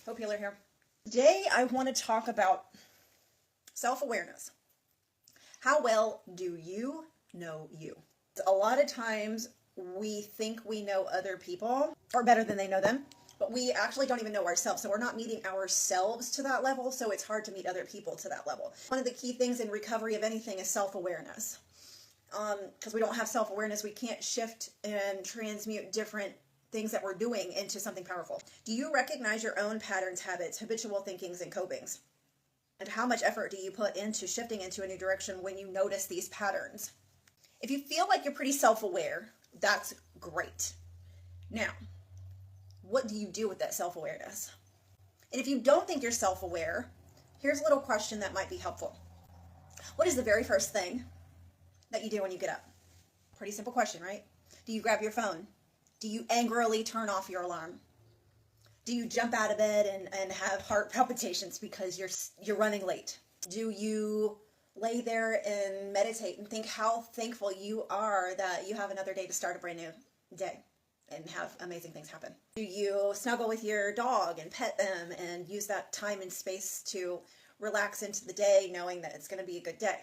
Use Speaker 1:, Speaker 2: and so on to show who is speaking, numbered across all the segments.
Speaker 1: Hope Healer here. Today I want to talk about self-awareness. How well do you know you? A lot of times we think we know other people or better than they know them, but we actually don't even know ourselves. So we're not meeting ourselves to that level, so it's hard to meet other people to that level. One of the key things in recovery of anything is self-awareness. Because we don't have self-awareness, we can't shift and transmute different things that we're doing into something powerful. Do you recognize your own patterns, habits, habitual thinkings, and copings? And how much effort do you put into shifting into a new direction when you notice these patterns? If you feel like you're pretty self-aware, that's great. Now, what do you do with that self-awareness? And if you don't think you're self-aware, here's a little question that might be helpful. What is the very first thing that you do when you get up? Pretty simple question, right? Do you grab your phone? Do you angrily turn off your alarm? Do you jump out of bed and have heart palpitations because you're running late? Do you lay there and meditate and think how thankful you are that you have another day to start a brand new day and have amazing things happen? Do you snuggle with your dog and pet them and use that time and space to relax into the day knowing that it's going to be a good day?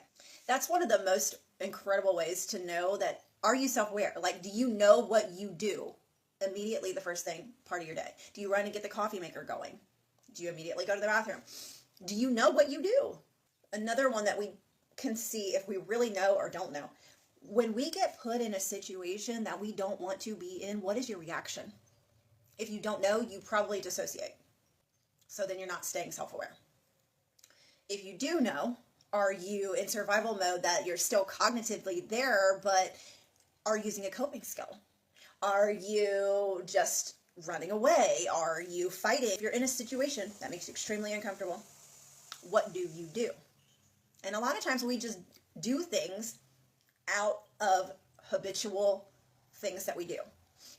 Speaker 1: That's one of the most incredible ways to know that. Are you self-aware? Like, do you know what you do immediately the first thing part of your day? Do you run and get the coffee maker going? Do you immediately go to the bathroom? Do you know what you do? Another one that we can see if we really know or don't know. When we get put in a situation that we don't want to be in, what is your reaction? If you don't know, you probably dissociate. So then you're not staying self-aware. If you do know, are you in survival mode that you're still cognitively there, but are using a coping skill? Are you just running away? Are you fighting? If you're in a situation that makes you extremely uncomfortable, what do you do? And a lot of times we just do things out of habitual things that we do.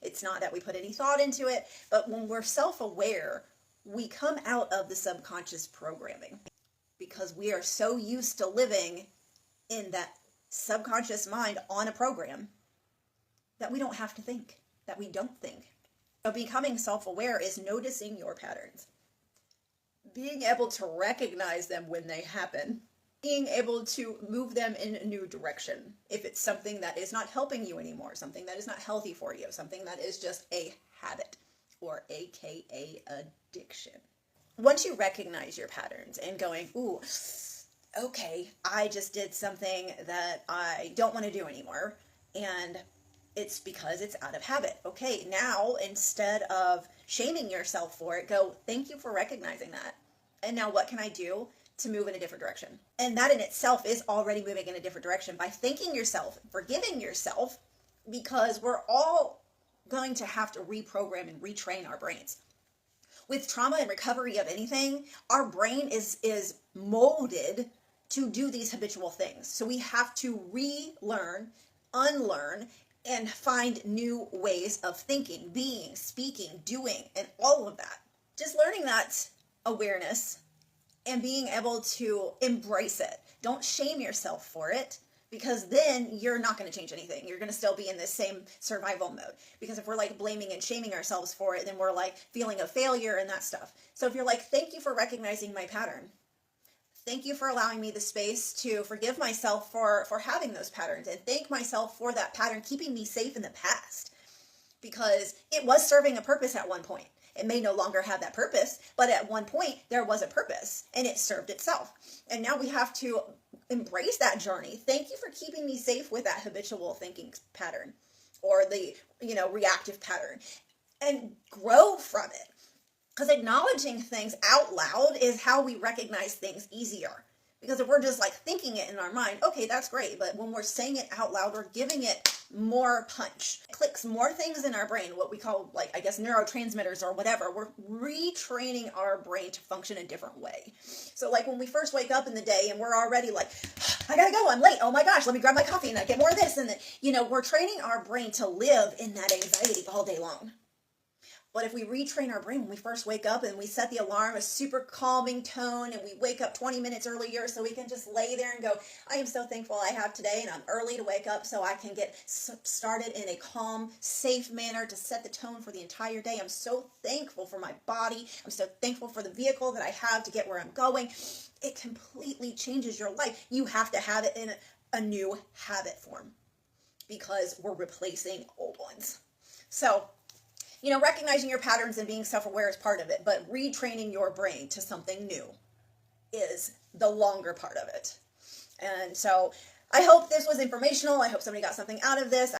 Speaker 1: It's not that we put any thought into it, but when we're self-aware, we come out of the subconscious programming because we are so used to living in that subconscious mind on a program that we don't have to think, that we don't think. So becoming self-aware is noticing your patterns, being able to recognize them when they happen, being able to move them in a new direction. If it's something that is not helping you anymore, something that is not healthy for you, something that is just a habit or AKA addiction. Once you recognize your patterns and going, ooh, okay, I just did something that I don't want to do anymore, and it's because it's out of habit. Okay, now instead of shaming yourself for it, go, thank you for recognizing that. And now what can I do to move in a different direction? And that in itself is already moving in a different direction by thanking yourself, forgiving yourself, because we're all going to have to reprogram and retrain our brains. With trauma and recovery of anything, our brain is molded to do these habitual things. So we have to relearn, unlearn, and find new ways of thinking, being, speaking, doing, and all of that. Just learning that awareness and being able to embrace it. Don't shame yourself for it, because then you're not going to change anything. You're going to still be in this same survival mode. Because if we're like blaming and shaming ourselves for it, then we're like feeling a failure and that stuff. So if you're like, thank you for recognizing my pattern. Thank you for allowing me the space to forgive myself for having those patterns, and thank myself for that pattern keeping me safe in the past, because it was serving a purpose at one point. It may no longer have that purpose, but at one point there was a purpose and it served itself. And now we have to embrace that journey. Thank you for keeping me safe with that habitual thinking pattern or the, reactive pattern, and grow from it. Because acknowledging things out loud is how we recognize things easier. Because if we're just like thinking it in our mind, okay, that's great. But when we're saying it out loud, we're giving it more punch. It clicks more things in our brain, what we call neurotransmitters or whatever. We're retraining our brain to function a different way. So like when we first wake up in the day and we're already like, I gotta go, I'm late. Oh my gosh, let me grab my coffee and I get more of this. And then, we're training our brain to live in that anxiety all day long. But if we retrain our brain when we first wake up and we set the alarm, a super calming tone, and we wake up 20 minutes earlier so we can just lay there and go, I am so thankful I have today, and I'm early to wake up so I can get started in a calm, safe manner to set the tone for the entire day. I'm so thankful for my body. I'm so thankful for the vehicle that I have to get where I'm going. It completely changes your life. You have to have it in a new habit form because we're replacing old ones. So, recognizing your patterns and being self-aware is part of it, but retraining your brain to something new is the longer part of it. And so I hope this was informational. I hope somebody got something out of this.